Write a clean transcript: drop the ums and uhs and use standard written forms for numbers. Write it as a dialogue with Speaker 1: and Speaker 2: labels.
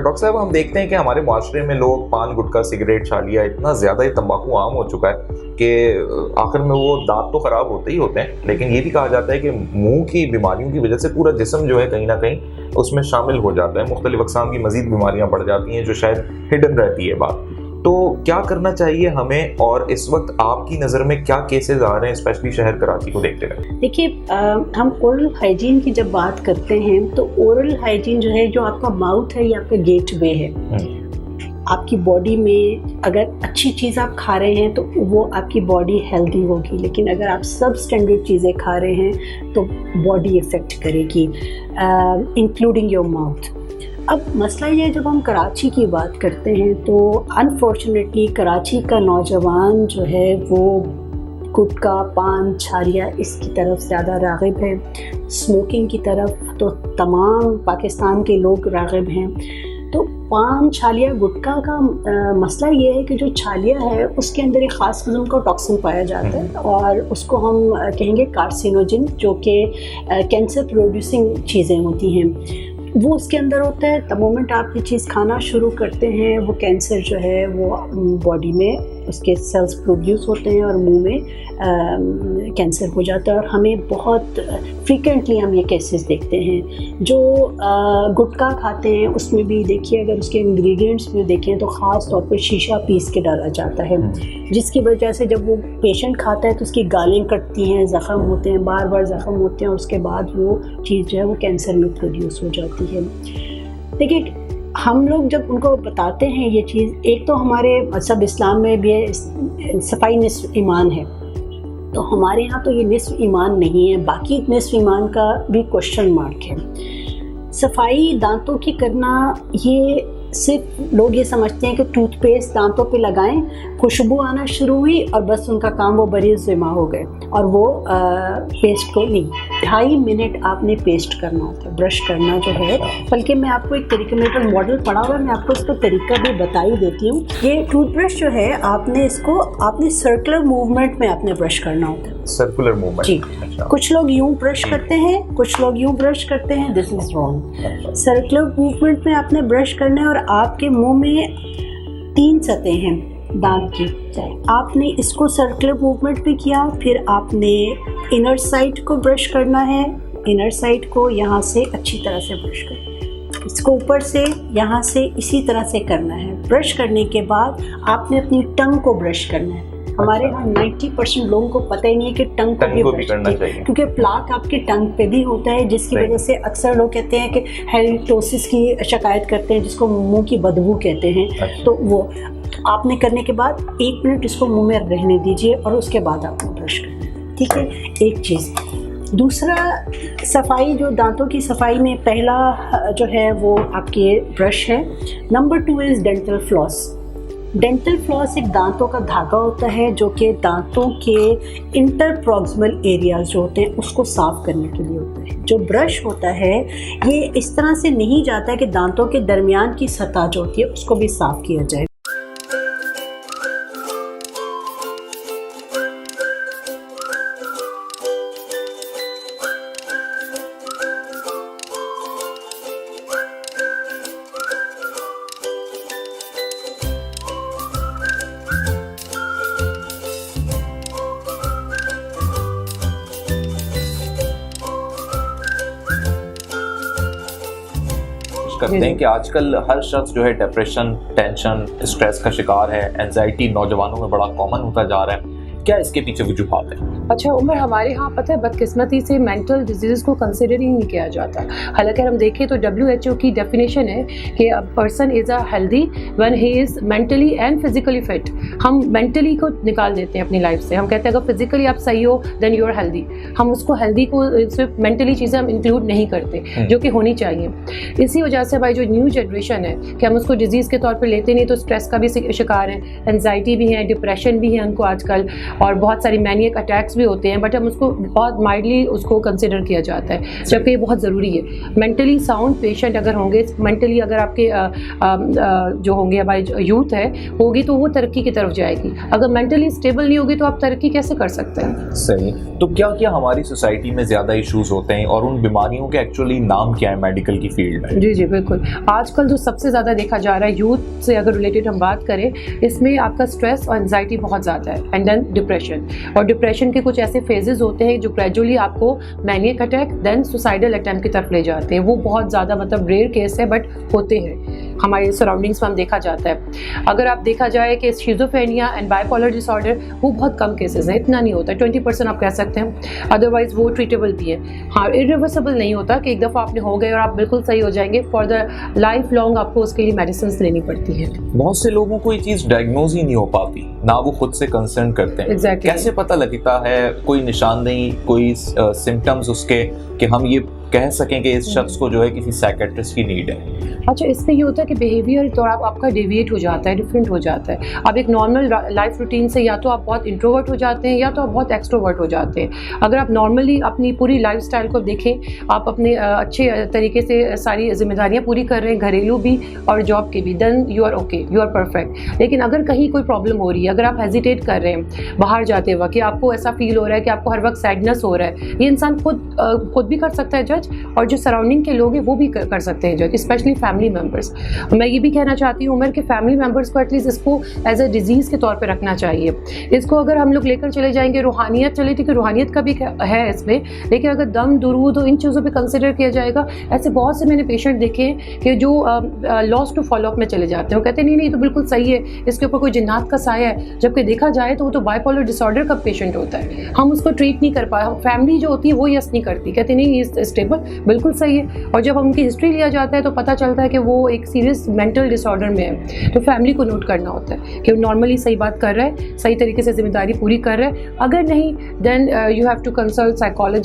Speaker 1: अच्छा डॉक्टर साहब, हम देखते हैं कि हमारे माशरे में लोग पान, गुटखा, सिगरेट, छालिया, इतना ज़्यादा ही तंबाकू आम हो चुका है कि आखिर में वो दांत तो ख़राब होते ही होते हैं, लेकिन ये भी कहा जाता है कि मुंह की बीमारियों की वजह से पूरा जिस्म जो है कहीं ना कहीं उसमें शामिल हो जाता है। मुख्तलिफ अक़साम की मज़ीद बीमारियाँ बढ़ जाती हैं जो शायद हिडन रहती है बात। तो क्या करना चाहिए हमें, और इस वक्त आपकी नज़र में क्या केसेस आ रहे हैं, स्पेशली शहर कराची को देखते हुए?
Speaker 2: देखिए, हम ओरल हाइजीन की जब बात करते हैं तो ओरल हाइजीन जो है, जो आपका माउथ है, ये आपका गेटवे है। आपकी बॉडी में अगर अच्छी चीज़ आप खा रहे हैं तो वो आपकी बॉडी हेल्दी होगी, लेकिन अगर आप सब स्टैंडर्ड चीज़ें खा रहे हैं तो बॉडी इफ़ेक्ट करेगी, इंक्लूडिंग योर माउथ। अब मसला ये है, जब हम कराची की बात करते हैं तो अनफॉर्चुनेटली कराची का नौजवान जो है वो गुटखा, पान, छालिया इसकी तरफ ज़्यादा राग़िब है। स्मोकिंग की तरफ तो तमाम पाकिस्तान के लोग राग़िब हैं। तो पान, छालिया, गुटखा का मसला ये है कि जो छालिया है उसके अंदर एक ख़ास किस्म का टॉक्सिन पाया जाता है और उसको हम कहेंगे कार्सिनोजिन, जो कि कैंसर प्रोड्यूसिंग चीज़ें होती हैं, वो उसके अंदर होता है। द मोमेंट आप ये चीज़ खाना शुरू करते हैं, वो कैंसर जो है वो बॉडी में उसके सेल्स प्रोड्यूस होते हैं और मुंह में कैंसर हो जाता है। और हमें बहुत फ्रीक्वेंटली हम ये केसेस देखते हैं। जो गुटखा खाते हैं उसमें भी देखिए, अगर उसके इंग्रेडिएंट्स में देखें तो ख़ास तौर पर शीशा पीस के डाला जाता है, जिसकी वजह से जब वो पेशेंट खाता है तो उसकी गालें कटती हैं, ज़ख़म होते हैं, बार बार ज़ख़म होते हैं और उसके बाद वो चीज़ जो है वो कैंसर में प्रोड्यूस हो जाती है। देखिए, हम लोग जब उनको बताते हैं ये चीज़, एक तो हमारे मज़हब इस्लाम में भी है सफ़ाई निस्फ़ ईमान है, तो हमारे यहाँ तो ये निस्फ़ ईमान नहीं है, बाकी निस्फ़ ईमान का भी क्वेश्चन मार्क है। सफाई दांतों की करना, ये सिर्फ लोग ये समझते हैं कि टूथपेस्ट दांतों पे लगाएं, खुशबू आना शुरू हुई और बस उनका काम वो बरीज़ ज़िम्मा हो गए, और वो पेस्ट को नहीं, 2.5 मिनट आपने पेस्ट करना होता है, ब्रश करना जो है। बल्कि मैं आपको एक तरीका, मेरे पास मॉडल पड़ा हुआ है, मैं आपको इसका तरीका भी बता ही देती हूँ। ये टूथब्रश जो है, आपने सर्कुलर मूवमेंट में आपने ब्रश करना होता है।
Speaker 1: सर्कुलर मूवमेंट
Speaker 2: जी। कुछ लोग यूँ ब्रश करते हैं, कुछ लोग यूँ ब्रश करते हैं, this is wrong. Circular movement में आपने ब्रश करना है और आपके मुंह में 3 सतहें हैं दांत की। आपने इसको सर्कुलर मूवमेंट पे किया, फिर आपने इनर साइड को ब्रश करना है, इनर साइड को यहाँ से अच्छी तरह से ब्रश करना है, इसको ऊपर से यहाँ से इसी तरह से करना है। ब्रश करने के बाद आपने अपनी टंग को ब्रश करना है। हमारे यहाँ 90% लोगों को पता ही नहीं है कि टंग को भी करना चाहिए, क्योंकि प्लाक आपकी टंग पे भी होता है, जिसकी वजह से अक्सर लोग कहते हैं कि हेलिटोसिस की शिकायत करते हैं, जिसको मुंह की बदबू कहते हैं। तो वो आपने करने के बाद 1 मिनट इसको मुंह में रहने दीजिए और उसके बाद आपको ब्रश करना, ठीक है। एक चीज़। दूसरा, सफाई, जो दांतों की सफाई में पहला जो है वो आपके ब्रश है। Number 2 is dental floss. Dental floss एक दांतों का धागा होता है जो कि दांतों के इंटरप्रॉक्सिमल एरियाज जो होते हैं उसको साफ़ करने के लिए होता है। जो ब्रश होता है ये इस तरह से नहीं जाता है कि दांतों के दरमियान की सतह जो होती है उसको भी साफ़ किया जाए।
Speaker 1: करते हैं कि आजकल हर शख्स जो है डिप्रेशन, टेंशन, स्ट्रेस का शिकार है। एंजाइटी नौजवानों में बड़ा कॉमन होता जा रहा है। क्या इसके पीछे वजूहात है?
Speaker 3: अच्छा उमर, हमारे यहाँ पता है बदकिस्मती से मेंटल डिजीज़ को कंसिडर ही नहीं किया जाता। हालांकि हम देखें तो WHO की डेफिनेशन है कि a person is a healthy when he is mentally and physically fit. हम मेंटली को निकाल देते हैं अपनी लाइफ से। हम कहते हैं अगर फिजिकली आप सही हो देन यू आर हेल्दी। हम उसको हेल्दी को सिर्फ मेंटली चीज़ें हम इंक्लूड नहीं करते, जो कि होनी चाहिए। इसी वजह से भाई जो न्यू जनरेशन है कि हम उसको डिजीज़ के तौर पर लेते नहीं, तो स्ट्रेस का भी शिकार है, एनजाइटी भी है, डिप्रेशन भी है उनको आजकल। और बहुत सारी मैनियक अटैक्स भी होते हैं, बट हम उसको बहुत माइल्डली उसको कंसिडर किया जाता है, जबकि ये बहुत ज़रूरी है। मेंटली साउंड पेशेंट अगर होंगे, मेंटली अगर आपके जो होंगे हमारी यूथ है होगी तो वो तरक्की की तरफ जाएगी। अगर मेंटली स्टेबल नहीं होगी तो आप तरक्की कैसे कर सकते हैं?
Speaker 1: सही। तो क्या क्या हमारी सोसाइटी में ज़्यादा इश्यूज होते हैं और उन बीमारियों के एक्चुअली नाम क्या है मेडिकल की फील्ड में?
Speaker 3: जी बिल्कुल। आजकल जो सबसे ज़्यादा देखा जा रहा है यूथ से अगर रिलेटेड हम बात करें, इसमें आपका स्ट्रेस और एंजाइटी बहुत ज़्यादा है, एंड देन डिप्रेशन। और डिप्रेशन के कुछ ऐसे फेजेस होते हैं जो ग्रेजुअली आपको maniac attack then suicidal attempt की तरफ ले जाते हैं। वो बहुत ज़्यादा मतलब रेयर केस है, बट होते हैं हमारे सराउंडिंग्स में, हम देखा जाता है। अगर आप देखा जाए कि शिज़ोफ्रेनिया एंड बाइपोलर डिसऑर्डर वो बहुत कम केसेस हैं, इतना नहीं होता, 20% आप कह सकते हैं। अदरवाइज वो ट्रीटेबल भी है। हाँ, इरिवर्सिबल नहीं होता कि एक दफ़ा आपने हो गए और आप बिल्कुल सही हो जाएंगे। फॉर द लाइफ लॉन्ग आपको उसके लिए मेडिसिन लेनी पड़ती है।
Speaker 1: बहुत से लोगों को ये चीज़ डायग्नोज ही नहीं हो पाती, ना वो खुद से कंसर्न करते हैं।
Speaker 3: Exactly.
Speaker 1: कैसे पता लगता है, कोई निशानदेही, कोई सिम्टम्स उसके, कि हम ये कह सकें कि इस शख्स को जो है किसी साइकेट्रिस्ट की नीड है?
Speaker 3: अच्छा, इसमें ये होता है कि बिहेवियर तो आपका डेविएट हो जाता है, डिफरेंट हो जाता है। अब एक नॉर्मल लाइफ रूटीन से या तो आप बहुत इंट्रोवर्ट हो जाते हैं या तो आप बहुत एक्सट्रोवर्ट हो जाते हैं। अगर आप नॉर्मली अपनी पूरी लाइफस्टाइल को देखें, आप अपने अच्छे तरीके से सारी जिम्मेदारियां पूरी कर रहे हैं, घरेलू भी और जॉब की भी, then you are okay, you are perfect. लेकिन अगर कहीं कोई प्रॉब्लम हो रही है, अगर आप हेजिटेट कर रहे हैं बाहर जाते वक्त, कि आपको ऐसा फील हो रहा है कि आपको हर वक्त सैडनेस हो रहा है, ये इंसान खुद भी कर सकता है जज, और जो सराउंडिंग के लोग हैं वो भी कर सकते हैं जज, स्पेशली फैमिली मेम्बर्स। मैं ये भी कहना चाहती हूँ उमर के फैमिली मेम्बर्स को एटलीस्ट इसको एज अ डिजीज़ के तौर पे रखना चाहिए। इसको अगर हम लोग लेकर चले जाएंगे, रूहानियत चले, ठीक है, रूहानियत का भी है इसमें, लेकिन अगर दम दुरूद और इन चीज़ों पे कंसिडर किया जाएगा, ऐसे बहुत से मैंने पेशेंट देखे हैं कि जो लॉस टू फॉलोअप में चले जाते हैं। वो कहते हैं नहीं तो बिल्कुल सही है, इसके ऊपर कोई जिन्नात का साया है, जबकि देखा जाए तो वो तो बाइपोलर डिसऑर्डर का पेशेंट होता है। हम उसको ट्रीट नहीं कर पाए, हम फैमिली जो होती है वो यस नहीं करती, कहते नहीं ये स्टेबल बिल्कुल सही है। और जब उनकी हिस्ट्री लिया जाता है तो पता चलता है कि वो एक सीरियस मेंटल डिसऑर्डर में है। तो फैमिली को नोट करना होता है कि वो नॉर्मली सही बात कर रहा है, सही तरीके से जिम्मेदारी पूरी कर रहा है। अगर नहीं, then you have to consult psychologist